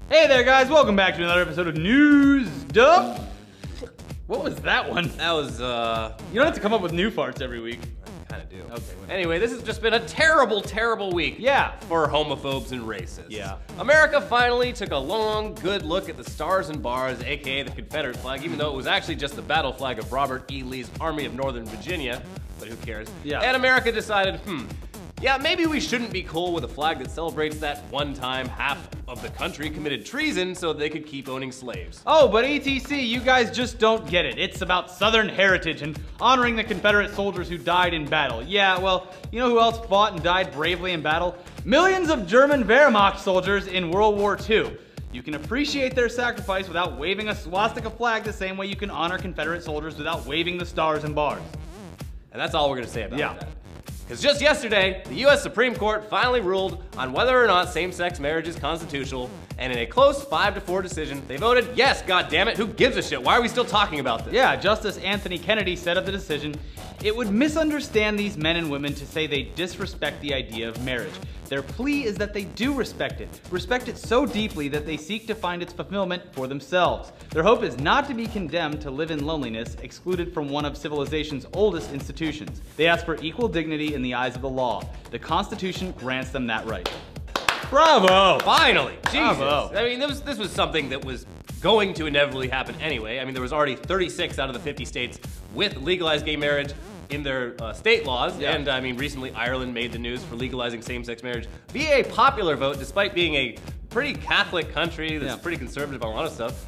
Hey there, guys. Welcome back to another episode of News Dump. What was that one? That was, You don't have to come up with new farts every week. I kind of do. Okay. Anyway, this has just been a terrible, terrible week. Yeah. For homophobes and racists. Yeah. America finally took a long, good look at the stars and bars, aka the Confederate flag, even though it was actually just the battle flag of Robert E. Lee's Army of Northern Virginia. But who cares? Yeah. And America decided, yeah, maybe we shouldn't be cool with a flag that celebrates that one time half of the country committed treason so they could keep owning slaves. Oh, but ETC, you guys just don't get it. It's about Southern heritage and honoring the Confederate soldiers who died in battle. Yeah, well, you know who else fought and died bravely in battle? Millions of German Wehrmacht soldiers in World War II. You can appreciate their sacrifice without waving a swastika flag the same way you can honor Confederate soldiers without waving the stars and bars. And that's all we're gonna say about that. Because just yesterday, the US Supreme Court finally ruled on whether or not same-sex marriage is constitutional, and in a close 5-4 decision, they voted yes, goddammit, who gives a shit? Why are we still talking about this? Yeah, Justice Anthony Kennedy said of the decision, "It would misunderstand these men and women to say they disrespect the idea of marriage. Their plea is that they do respect it so deeply that they seek to find its fulfillment for themselves. Their hope is not to be condemned to live in loneliness, excluded from one of civilization's oldest institutions. They ask for equal dignity in the eyes of the law. The Constitution grants them that right." Bravo! Finally! Jesus! Bravo. I mean, this was something that was going to inevitably happen anyway. I mean, there was already 36 out of the 50 states with legalized gay marriage in their state laws, and I mean, recently Ireland made the news for legalizing same-sex marriage via a popular vote, despite being a pretty Catholic country that's pretty conservative on a lot of stuff.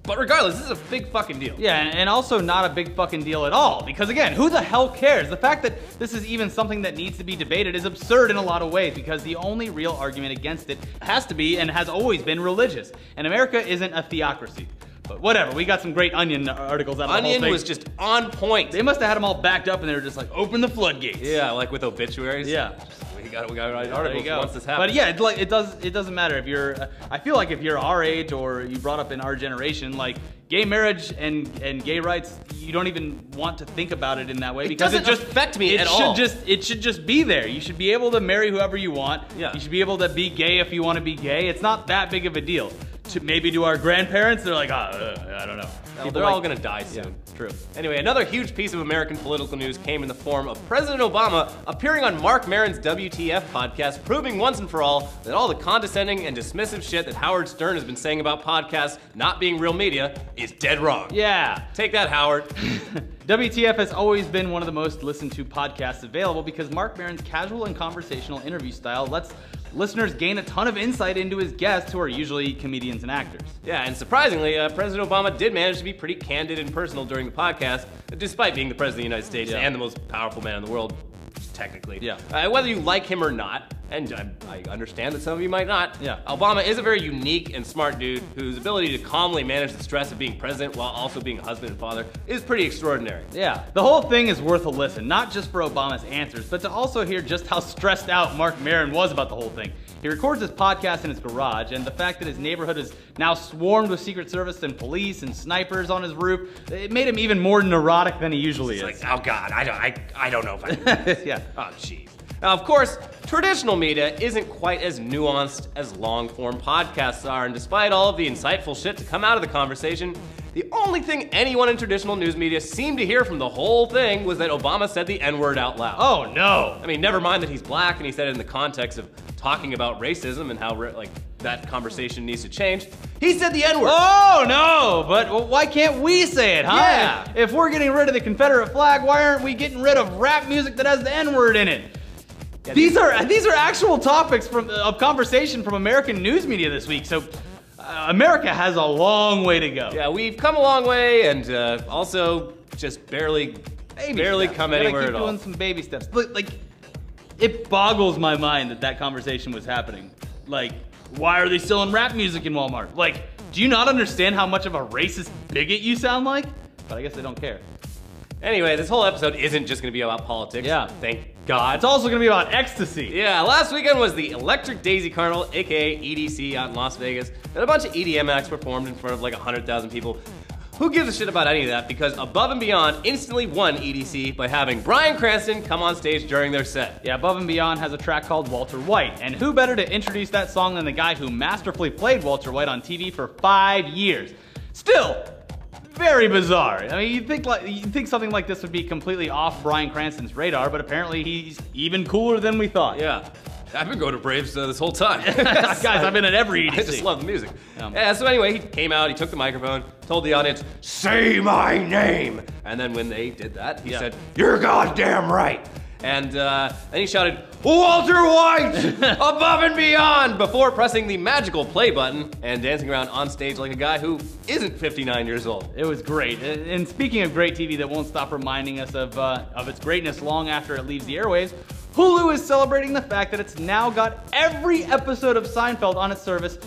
But regardless, this is a big fucking deal. Yeah, and also not a big fucking deal at all, because again, who the hell cares? The fact that this is even something that needs to be debated is absurd in a lot of ways, because the only real argument against it has to be, and has always been, religious. And America isn't a theocracy. But whatever, we got some great Onion articles out of the whole thing. Onion was just on point. They must have had them all backed up and they were just like, open the floodgates. Yeah, like with obituaries. Yeah. We got to write articles once this happens. But yeah, it doesn't matter if you're, I feel like if you're our age or you brought up in our generation, like gay marriage and gay rights, you don't even want to think about it in that way because it doesn't affect me at all. It should just be there. You should be able to marry whoever you want. Yeah. You should be able to be gay if you want to be gay. It's not that big of a deal. Maybe to our grandparents, they're like, I don't know. Well, they're all gonna die soon. Yeah, true. Anyway, another huge piece of American political news came in the form of President Obama appearing on Mark Maron's WTF podcast, proving once and for all that all the condescending and dismissive shit that Howard Stern has been saying about podcasts not being real media is dead wrong. Yeah. Take that, Howard. WTF has always been one of the most listened to podcasts available because Mark Maron's casual and conversational interview style lets listeners gain a ton of insight into his guests, who are usually comedians and actors. Yeah, and surprisingly, President Obama did manage to be pretty candid and personal during the podcast, despite being the President of the United States and the most powerful man in the world, technically. Yeah. Whether you like him or not, and I understand that some of you might not, yeah. Obama is a very unique and smart dude whose ability to calmly manage the stress of being president while also being a husband and father is pretty extraordinary. Yeah, the whole thing is worth a listen, not just for Obama's answers, but to also hear just how stressed out Mark Maron was about the whole thing. He records his podcast in his garage, and the fact that his neighborhood is now swarmed with Secret Service and police and snipers on his roof, it made him even more neurotic than he usually is. Like, oh God, I don't know if I yeah. Oh, jeez. Now, of course, traditional media isn't quite as nuanced as long-form podcasts are, and despite all of the insightful shit to come out of the conversation, the only thing anyone in traditional news media seemed to hear from the whole thing was that Obama said the N-word out loud. Oh, no. I mean, never mind that he's black and he said it in the context of talking about racism and how, like, that conversation needs to change. He said the N-word. Oh, no, but why can't we say it, huh? Yeah. If we're getting rid of the Confederate flag, why aren't we getting rid of rap music that has the N-word in it? Yeah, these are actual topics of conversation from American news media this week, so America has a long way to go. Yeah, we've come a long way, and also just barely come anywhere at all. Keep doing some baby steps. Look, like, it boggles my mind that conversation was happening. Like, why are they selling rap music in Walmart? Like, do you not understand how much of a racist bigot you sound like? But I guess they don't care. Anyway, this whole episode isn't just gonna be about politics. Yeah. Thank God. It's also gonna be about ecstasy. Yeah, last weekend was the Electric Daisy Carnival, aka EDC, out in Las Vegas, and a bunch of EDM acts performed in front of like 100,000 people. who gives a shit about any of that? Because Above and Beyond instantly won EDC by having Bryan Cranston come on stage during their set. Yeah, Above and Beyond has a track called Walter White, and who better to introduce that song than the guy who masterfully played Walter White on TV for 5 years. Still, very bizarre. I mean, you'd think something like this would be completely off Bryan Cranston's radar, but apparently he's even cooler than we thought. Yeah. I've been going to Braves this whole time. Guys, I've been at every EDC. I just love the music. Yeah, so anyway, he came out, he took the microphone, told the audience, "Say my name!" And then when they did that, he said, "You're goddamn right!" And then he shouted, "Walter White! Above and Beyond!" before pressing the magical play button and dancing around on stage like a guy who isn't 59 years old. It was great. And speaking of great TV that won't stop reminding us of its greatness long after it leaves the airwaves, Hulu is celebrating the fact that it's now got every episode of Seinfeld on its service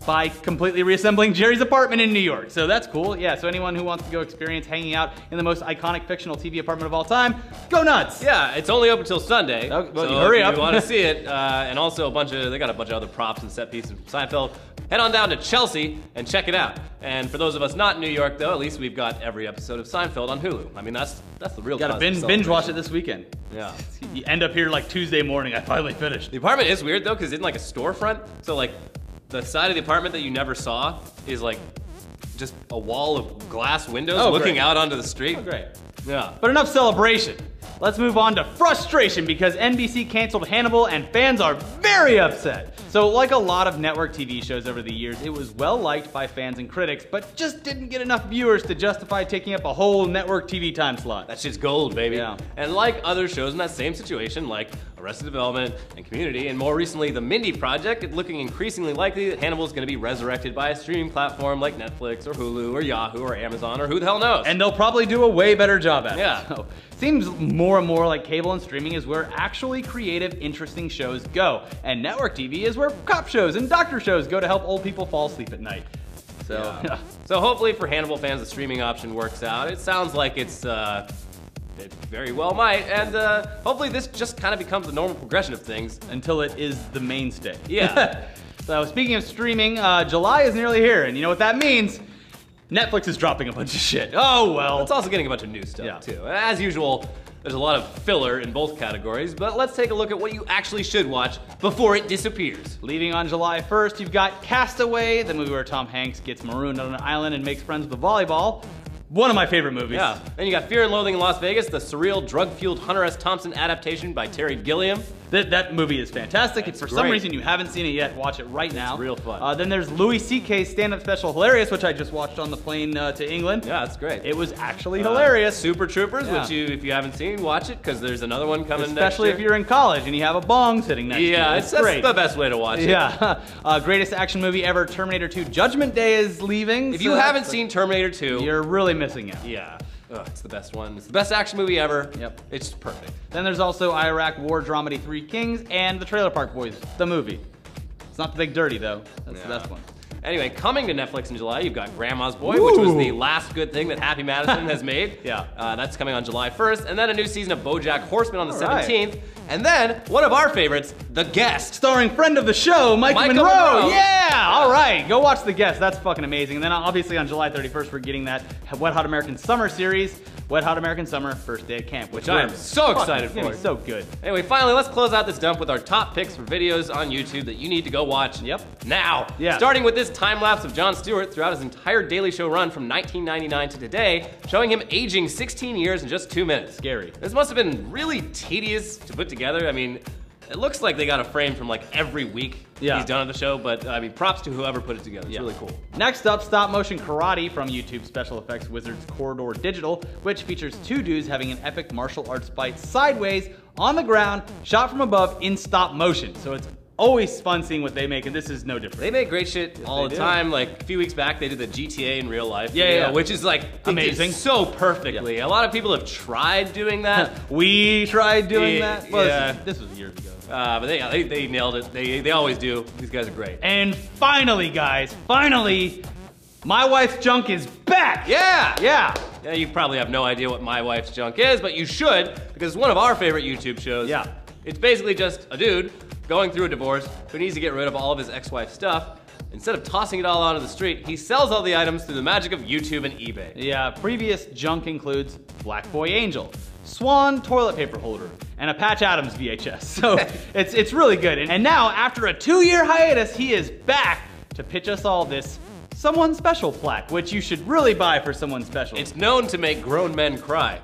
by completely reassembling Jerry's apartment in New York. So that's cool. Yeah, so anyone who wants to go experience hanging out in the most iconic fictional TV apartment of all time, go nuts. Yeah, it's only open until Sunday. Oh, well, so hurry up. If you want to see it, and also they got a bunch of other props and set pieces from Seinfeld. Head on down to Chelsea and check it out. And for those of us not in New York, though, at least we've got every episode of Seinfeld on Hulu. I mean, that's the real. Gotta binge watch it this weekend. Yeah. You end up here like Tuesday morning. I finally finished. The apartment is weird though, because it's in like a storefront. So like, the side of the apartment that you never saw is like just a wall of glass windows looking out onto the street. Oh, great. Yeah. But enough celebration. Let's move on to frustration because NBC canceled Hannibal and fans are very upset. So like a lot of network TV shows over the years, it was well liked by fans and critics, but just didn't get enough viewers to justify taking up a whole network TV time slot. That shit's gold, baby. Yeah. And like other shows in that same situation, like Arrested Development and Community, and more recently The Mindy Project, it's looking increasingly likely that Hannibal is going to be resurrected by a streaming platform like Netflix or Hulu or Yahoo or Amazon or who the hell knows. And they'll probably do a way better job at it. Yeah. So, seems more and more like cable and streaming is where actually creative, interesting shows go. And network TV is where cop shows and doctor shows go to help old people fall asleep at night. So, yeah. So hopefully for Hannibal fans, the streaming option works out. It sounds like it very well might, and hopefully this just kind of becomes the normal progression of things. Until it is the mainstay. Yeah. So speaking of streaming, July is nearly here, and you know what that means? Netflix is dropping a bunch of shit. Oh well. It's also getting a bunch of new stuff too. As usual, there's a lot of filler in both categories, but let's take a look at what you actually should watch before it disappears. Leaving on July 1st, you've got Castaway, the movie where Tom Hanks gets marooned on an island and makes friends with a volleyball. One of my favorite movies. Yeah. Then you got Fear and Loathing in Las Vegas, the surreal, drug-fueled Hunter S. Thompson adaptation by Terry Gilliam. That movie is fantastic. If for some reason you haven't seen it yet, watch it right now. It's real fun. Then there's Louis C.K.'s stand-up special Hilarious, which I just watched on the plane to England. Yeah, that's great. It was actually hilarious. Super Troopers, which if you haven't seen, watch it, because there's another one coming next year. Especially if you're in college and you have a bong sitting next to you. Yeah, it's that's great. the best way to watch it. Yeah. Greatest action movie ever, Terminator 2 Judgment Day is leaving. If you haven't seen Terminator 2, you're really missing out. Yeah. It's the best one. It's the best action movie ever. Yep. It's perfect. Then there's also Iraq War Dramedy Three Kings and The Trailer Park Boys, the movie. It's not The Big Dirty, though. That's the best one. Anyway, coming to Netflix in July, you've got Grandma's Boy, which was the last good thing that Happy Madison has made. Yeah. That's coming on July 1st. And then a new season of BoJack Horseman on the 17th. And then, one of our favorites, The Guest. Starring friend of the show, Micah Monroe. Yeah, all right. Go watch The Guest. That's fucking amazing. And then obviously on July 31st, we're getting that Wet Hot American Summer series. Wet Hot American Summer, first day at camp. Which I'm so excited for. It's so good. Anyway, finally, let's close out this dump with our top picks for videos on YouTube that you need to go watch now. Yeah. Starting with this time lapse of Jon Stewart throughout his entire Daily Show run from 1999 to today, showing him aging 16 years in just 2 minutes. Scary. This must have been really tedious to put together. I mean, it looks like they got a frame from like every week he's done at the show, but I mean, props to whoever put it together. It's really cool. Next up, stop motion karate from YouTube special effects wizards Corridor Digital, which features two dudes having an epic martial arts fight sideways on the ground, shot from above in stop motion. So it's always fun seeing what they make, and this is no different. They make great shit all the time. Like a few weeks back, they did the GTA in real life, which is like amazing, so perfectly. A lot of people have tried doing that. We tried doing that. Well, this was years ago. But they nailed it. They always do. These guys are great. And finally, guys, My Wife's Junk is back. Yeah, you probably have no idea what My Wife's Junk is, but you should, because it's one of our favorite YouTube shows. Yeah. It's basically just a dude going through a divorce who needs to get rid of all of his ex-wife's stuff, instead of tossing it all onto the street, he sells all the items through the magic of YouTube and eBay. Yeah, previous junk includes Black Boy Angel, Swan toilet paper holder, and a Patch Adams VHS. So it's really good. And now, after a 2-year hiatus, he is back to pitch us all this Someone Special plaque, which you should really buy for Someone Special. It's known to make grown men cry.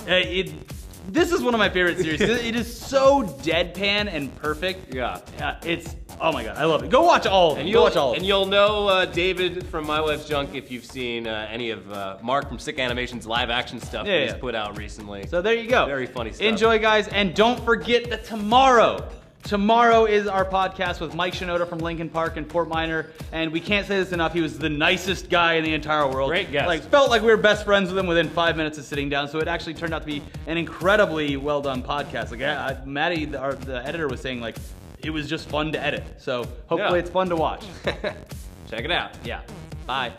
This is one of my favorite series. It is so deadpan and perfect. Yeah. It's, oh my god, I love it. Go watch all of them. Go watch all of them. And you'll know David from My Wife's Junk if you've seen any of Mark from Sick Animation's live action stuff that he's put out recently. So there you go. Very funny stuff. Enjoy, guys, and don't forget that Tomorrow is our podcast with Mike Shinoda from Lincoln Park in Fort Minor, and we can't say this enough. He was the nicest guy in the entire world. Great guest. Like, felt like we were best friends with him within 5 minutes of sitting down, so it actually turned out to be an incredibly well done podcast. Like, Maddie, the editor, was saying, like, it was just fun to edit. So hopefully it's fun to watch. Check it out. Yeah. Bye.